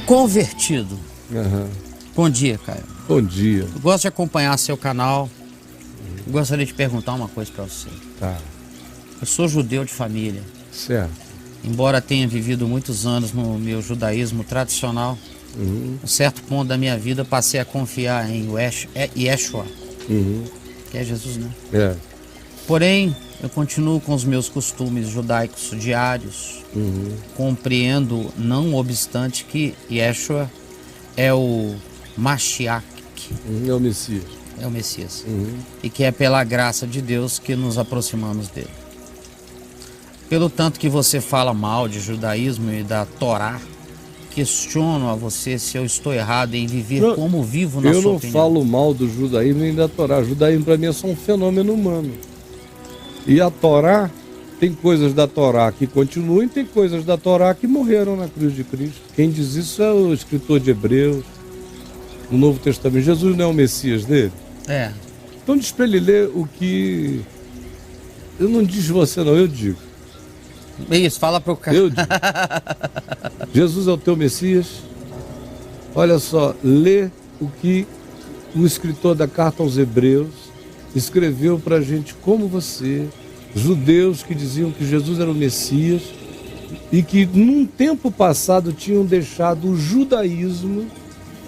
Convertido. Uhum. Bom dia, Caio. Bom dia. Eu gosto de acompanhar seu canal. Eu gostaria de perguntar uma coisa para você. Tá. Eu sou judeu de família. Certo. Embora tenha vivido muitos anos no meu judaísmo tradicional, em certo ponto da minha vida passei a confiar em Yeshua, que é Jesus, né? É. Porém, eu continuo com os meus costumes judaicos diários, compreendo, não obstante, que Yeshua é o Mashiach, É o Messias. é o Messias, e que é pela graça de Deus que nos aproximamos dele. Pelo tanto que você fala mal de judaísmo e da Torá, questiono a você se eu estou errado em viver como vivo na sua opinião. Eu não falo mal do judaísmo nem da Torá. O judaísmo para mim é só um fenômeno humano. E a Torá, tem coisas da Torá que continuam e tem coisas da Torá que morreram na cruz de Cristo. Quem diz isso é o escritor de Hebreus, no Novo Testamento. Jesus não é o Messias dele? É. Então diz para ele ler o que... Eu não diz você não, eu digo. Isso, fala para o cara. Eu digo. Jesus é o teu Messias? Olha só, lê o que o escritor da carta aos Hebreus escreveu para a gente como você, judeus que diziam que Jesus era o Messias e que num tempo passado tinham deixado o judaísmo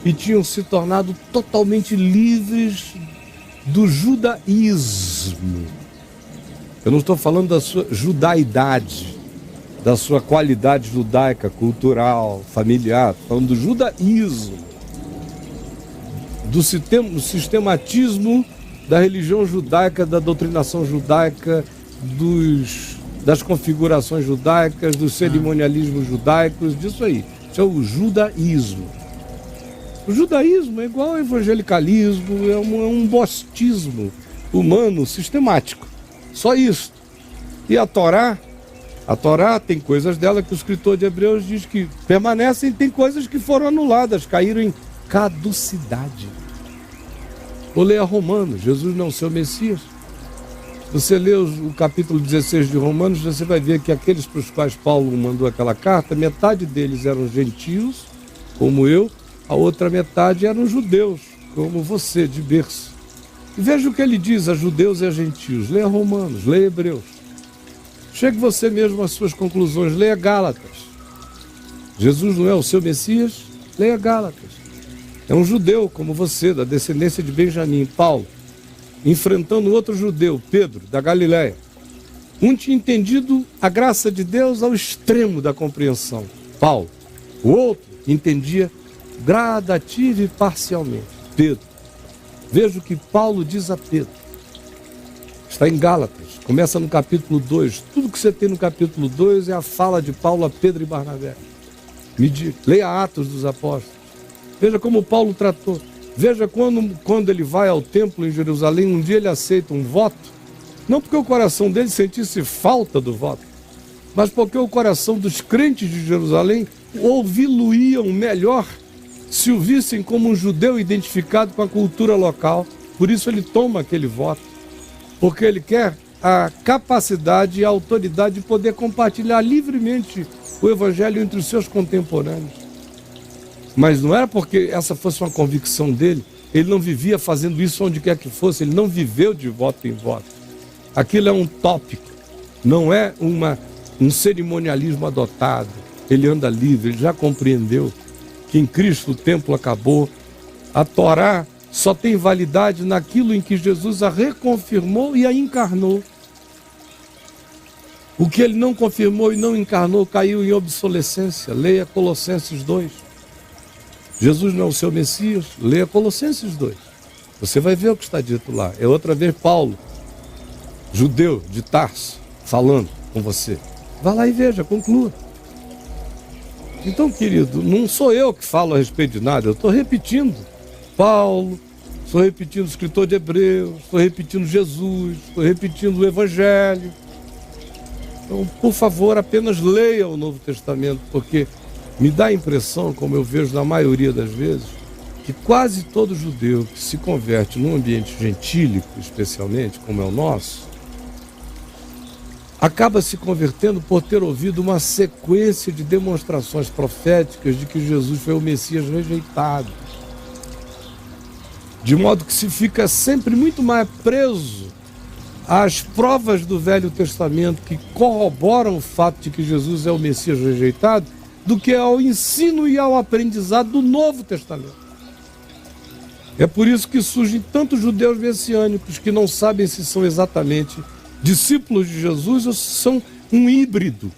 e tinham se tornado totalmente livres do judaísmo. Eu não estou falando da sua judaidade, da sua qualidade judaica, cultural, familiar, estou falando do judaísmo, do sistematismo da religião judaica, da doutrinação judaica, das configurações judaicas, dos cerimonialismos judaicos, disso aí. Isso é o judaísmo. O judaísmo é igual ao evangelicalismo, é um bostismo humano sistemático. Só isso. E a Torá tem coisas dela que o escritor de Hebreus diz que permanecem, tem coisas que foram anuladas, caíram em caducidade. Ou leia Romanos, Jesus não é o seu Messias. Você lê o capítulo 16 de Romanos, você vai ver que aqueles para os quais Paulo mandou aquela carta, metade deles eram gentios, como eu, a outra metade eram judeus, como você, de berço. E veja o que ele diz a judeus e a gentios. Leia Romanos, leia Hebreus. Chegue você mesmo às suas conclusões. Leia Gálatas. Jesus não é o seu Messias? Leia Gálatas. É um judeu como você, da descendência de Benjamim, Paulo, enfrentando outro judeu, Pedro, da Galiléia. Um tinha entendido a graça de Deus ao extremo da compreensão, Paulo. O outro entendia gradativa e parcialmente, Pedro. Veja o que Paulo diz a Pedro. Está em Gálatas, começa no capítulo 2. Tudo que você tem no capítulo 2 é a fala de Paulo a Pedro e Barnabé. Leia Atos dos Apóstolos. Veja como Paulo tratou. Veja quando ele vai ao templo em Jerusalém, um dia ele aceita um voto, não porque o coração dele sentisse falta do voto, mas porque o coração dos crentes de Jerusalém ouvi-lo-iam melhor se o vissem como um judeu identificado com a cultura local. Por isso ele toma aquele voto, porque ele quer a capacidade e a autoridade de poder compartilhar livremente o evangelho entre os seus contemporâneos. Mas não era porque essa fosse uma convicção dele, ele não vivia fazendo isso onde quer que fosse, ele não viveu de voto em voto. Aquilo é um tópico, não é um cerimonialismo adotado. Ele anda livre, ele já compreendeu que em Cristo o templo acabou. A Torá só tem validade naquilo em que Jesus a reconfirmou e a encarnou. O que ele não confirmou e não encarnou caiu em obsolescência. Leia Colossenses 2. Jesus não é o seu Messias? Leia Colossenses 2. Você vai ver o que está dito lá. É outra vez Paulo, judeu de Tarso, falando com você. Vá lá e veja, conclua. Então, querido, não sou eu que falo a respeito de nada, eu estou repetindo Paulo, estou repetindo o escritor de Hebreus, estou repetindo Jesus, estou repetindo o Evangelho. Então, por favor, apenas leia o Novo Testamento, porque me dá a impressão, como eu vejo na maioria das vezes, que quase todo judeu que se converte num ambiente gentílico, especialmente, como é o nosso, acaba se convertendo por ter ouvido uma sequência de demonstrações proféticas de que Jesus foi o Messias rejeitado. De modo que se fica sempre muito mais preso às provas do Velho Testamento que corroboram o fato de que Jesus é o Messias rejeitado, do que ao ensino e ao aprendizado do Novo Testamento. É por isso que surgem tantos judeus messiânicos que não sabem se são exatamente discípulos de Jesus ou se são um híbrido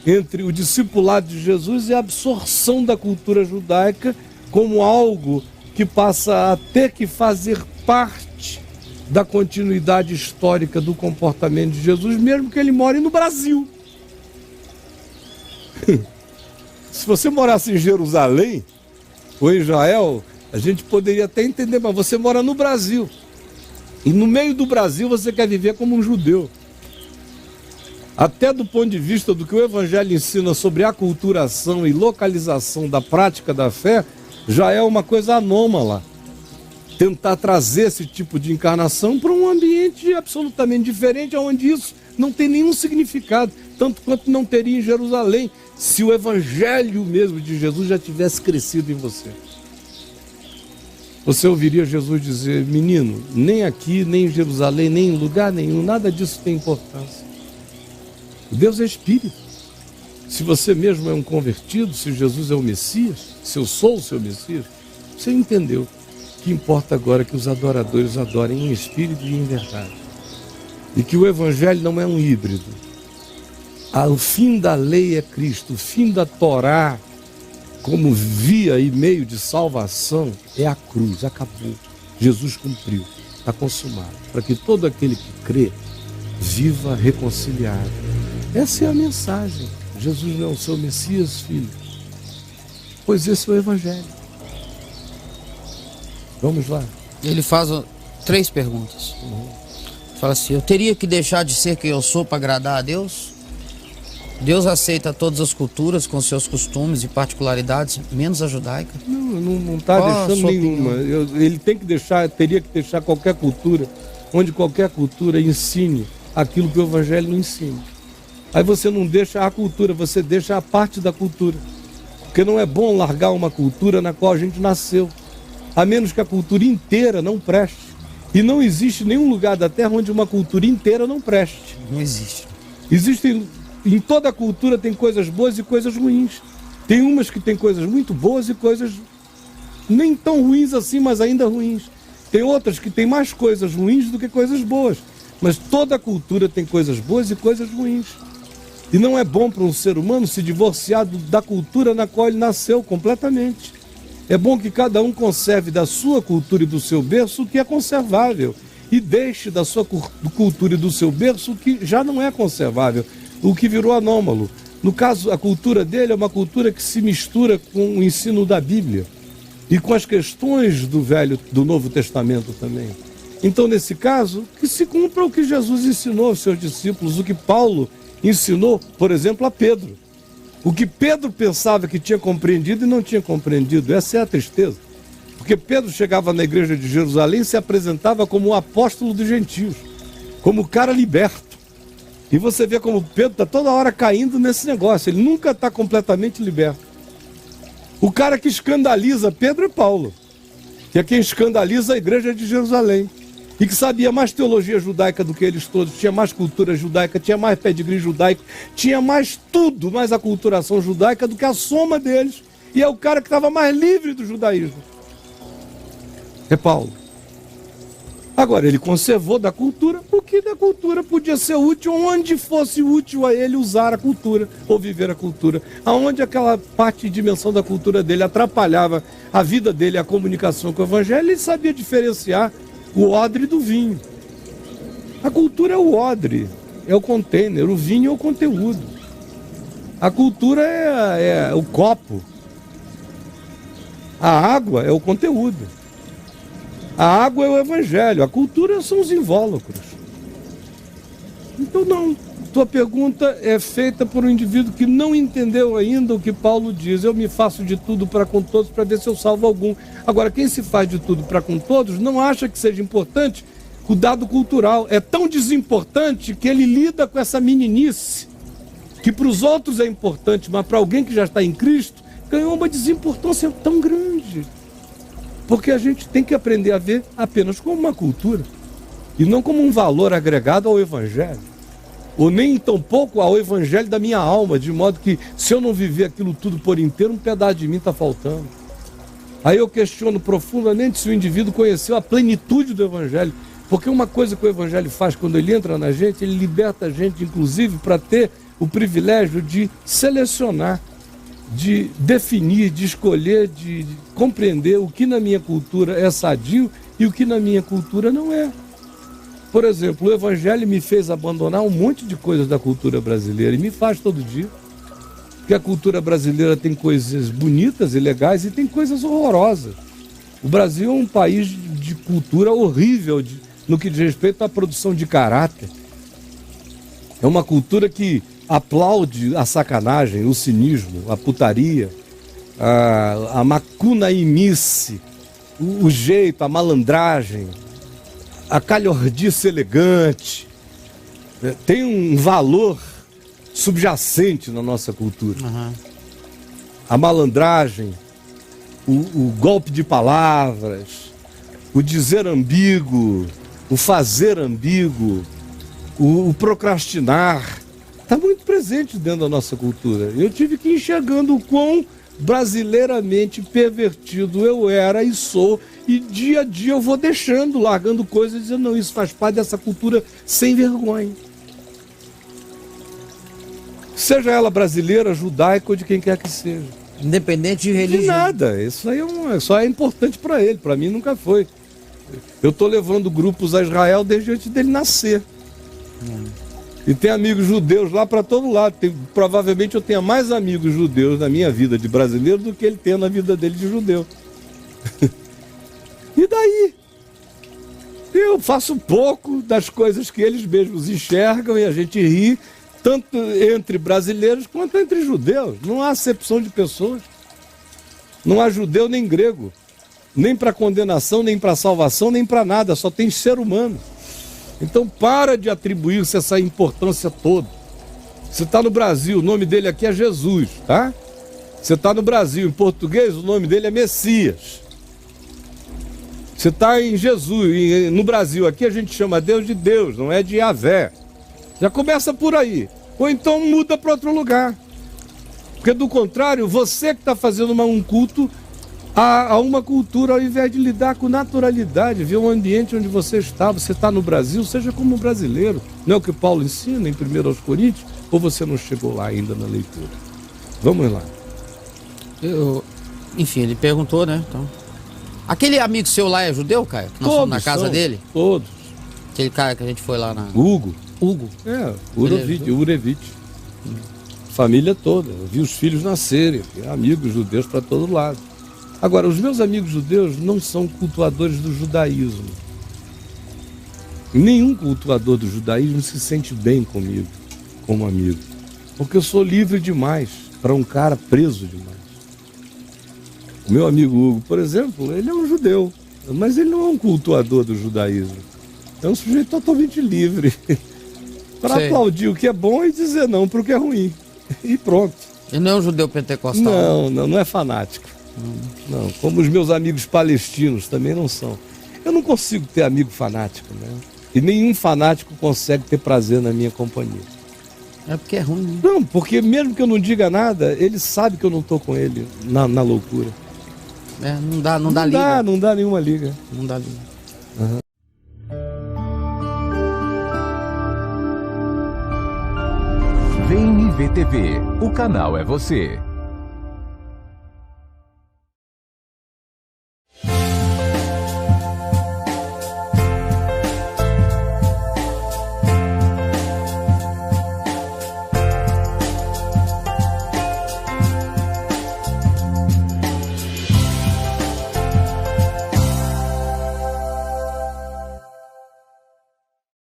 entre o discipulado de Jesus e a absorção da cultura judaica como algo que passa a ter que fazer parte da continuidade histórica do comportamento de Jesus, mesmo que ele more no Brasil. Se você morasse em Jerusalém ou em Israel, a gente poderia até entender, mas você mora no Brasil. E no meio do Brasil você quer viver como um judeu. Até do ponto de vista do que o Evangelho ensina sobre aculturação e localização da prática da fé, já é uma coisa anômala. Tentar trazer esse tipo de encarnação para um ambiente absolutamente diferente, onde isso não tem nenhum significado, tanto quanto não teria em Jerusalém, se o Evangelho mesmo de Jesus já tivesse crescido em você. Você ouviria Jesus dizer: menino, nem aqui, nem em Jerusalém, nem em lugar nenhum, nada disso tem importância. Deus é Espírito. Se você mesmo é um convertido, se Jesus é o Messias, se eu sou o seu Messias, você entendeu que importa agora que os adoradores adorem em espírito e em verdade. E que o Evangelho não é um híbrido. O fim da lei é Cristo, o fim da Torá, como via e meio de salvação, é a cruz, acabou. Jesus cumpriu, está consumado, para que todo aquele que crê viva reconciliado. Essa é a mensagem. Jesus não é o seu Messias, filho, pois esse é o Evangelho. Vamos lá. Ele faz 3 perguntas. Fala assim: eu teria que deixar de ser quem eu sou para agradar a Deus? Deus aceita todas as culturas com seus costumes e particularidades, menos a judaica? Não está deixando nenhuma. Ele teria que deixar qualquer cultura, onde qualquer cultura ensine aquilo que o Evangelho não ensina. Aí você não deixa a cultura, você deixa a parte da cultura. Porque não é bom largar uma cultura na qual a gente nasceu, a menos que a cultura inteira não preste. E não existe nenhum lugar da Terra onde uma cultura inteira não preste. Não existe. Em toda cultura tem coisas boas e coisas ruins. Tem umas que tem coisas muito boas e coisas nem tão ruins assim, mas ainda ruins. Tem outras que tem mais coisas ruins do que coisas boas. Mas toda cultura tem coisas boas e coisas ruins. E não é bom para um ser humano se divorciar da cultura na qual ele nasceu completamente. É bom que cada um conserve da sua cultura e do seu berço o que é conservável. E deixe da sua cultura e do seu berço o que já não é conservável, o que virou anômalo. No caso, a cultura dele é uma cultura que se mistura com o ensino da Bíblia e com as questões do Novo Testamento também. Então, nesse caso, que se cumpra o que Jesus ensinou aos seus discípulos, o que Paulo ensinou, por exemplo, a Pedro. O que Pedro pensava que tinha compreendido e não tinha compreendido. Essa é a tristeza. Porque Pedro chegava na igreja de Jerusalém e se apresentava como o apóstolo dos gentios, como o cara liberto. E você vê como Pedro está toda hora caindo nesse negócio. Ele nunca está completamente liberto. O cara que escandaliza Pedro é Paulo, que é quem escandaliza a igreja de Jerusalém. E que sabia mais teologia judaica do que eles todos, tinha mais cultura judaica, tinha mais pedigree judaico, tinha mais tudo, mais aculturação judaica do que a soma deles. E é o cara que estava mais livre do judaísmo. É Paulo. Agora, ele conservou da cultura o que da cultura podia ser útil, onde fosse útil a ele usar a cultura ou viver a cultura. Aonde aquela parte e dimensão da cultura dele atrapalhava a vida dele, a comunicação com o Evangelho, ele sabia diferenciar o odre do vinho. A cultura é o odre, é o container, o vinho é o conteúdo. A cultura é o copo. A água é o conteúdo. A água é o Evangelho, a cultura são os invólucros. Então não, tua pergunta é feita por um indivíduo que não entendeu ainda o que Paulo diz. Eu me faço de tudo para com todos para ver se eu salvo algum. Agora, quem se faz de tudo para com todos não acha que seja importante O dado cultural é tão desimportante que ele lida com essa meninice, que para os outros é importante, mas para alguém que já está em Cristo, ganhou uma desimportância tão grande. Porque a gente tem que aprender a ver apenas como uma cultura, e não como um valor agregado ao Evangelho, ou nem tampouco ao Evangelho da minha alma, de modo que se eu não viver aquilo tudo por inteiro, um pedaço de mim está faltando. Aí eu questiono profundamente se o indivíduo conheceu a plenitude do Evangelho, porque uma coisa que o Evangelho faz quando ele entra na gente, ele liberta a gente, inclusive, para ter o privilégio de selecionar, de definir, de escolher, de compreender o que na minha cultura é sadio e o que na minha cultura não é. Por exemplo, o Evangelho me fez abandonar um monte de coisas da cultura brasileira, e me faz todo dia. Porque a cultura brasileira tem coisas bonitas e legais e tem coisas horrorosas. O Brasil é um país de cultura horrível no que diz respeito à produção de caráter. É uma cultura que aplaude a sacanagem, o cinismo, a putaria, a macunaimice, o jeito, a malandragem, a calhordice elegante. Tem um valor subjacente na nossa cultura. Uhum. A malandragem, o golpe de palavras, o dizer ambíguo, o fazer ambíguo, o procrastinar, está muito presente dentro da nossa cultura. Eu tive que ir enxergando o quão brasileiramente pervertido eu era e sou, e dia a dia eu vou deixando, largando coisas e dizendo, não, isso faz parte dessa cultura sem vergonha. Seja ela brasileira, judaica ou de quem quer que seja. Independente de religião. De nada, isso aí só é importante para ele, para mim nunca foi. Eu estou levando grupos a Israel desde antes dele nascer. E tem amigos judeus lá para todo lado. Provavelmente eu tenha mais amigos judeus na minha vida de brasileiro do que ele tem na vida dele de judeu. E daí? Eu faço pouco das coisas que eles mesmos enxergam e a gente ri, tanto entre brasileiros quanto entre judeus. Não há acepção de pessoas. Não há judeu nem grego. Nem para condenação, nem para salvação, nem para nada. Só tem ser humano. Então para de atribuir-se essa importância toda. Você está no Brasil, o nome dele aqui é Jesus, tá? Você está no Brasil, em português, o nome dele é Messias. Você está em Jesus, no Brasil aqui a gente chama Deus de Deus, não é de Yahvé. Já começa por aí. Ou então muda para outro lugar. Porque do contrário, você que está fazendo um culto a uma cultura, ao invés de lidar com naturalidade, ver o ambiente onde você está no Brasil, seja como um brasileiro. Não é o que Paulo ensina em 1 Coríntios? Ou você não chegou lá ainda na leitura? Vamos lá. Enfim, ele perguntou, né? Então, aquele amigo seu lá é judeu, Caio? Que nós fomos na casa dele? Todos. Aquele cara que a gente foi lá na... Hugo. É, Urevite. Família toda. Eu vi os filhos nascerem. Amigos judeus para todo lado. Agora, os meus amigos judeus não são cultuadores do judaísmo. Nenhum cultuador do judaísmo se sente bem comigo, como amigo. Porque eu sou livre demais para um cara preso demais. O meu amigo Hugo, por exemplo, ele é um judeu, mas ele não é um cultuador do judaísmo. É um sujeito totalmente livre para aplaudir o que é bom e dizer não para o que é ruim. E pronto. Ele não é um judeu pentecostal? Não é fanático. Não, como os meus amigos palestinos também não são. Eu não consigo ter amigo fanático, né? E nenhum fanático consegue ter prazer na minha companhia. É porque é ruim, né? Não, porque mesmo que eu não diga nada, ele sabe que eu não estou com ele na loucura. É, não dá liga. Não dá nenhuma liga. Não dá liga. Uhum. Vem me ver TV. O canal é você.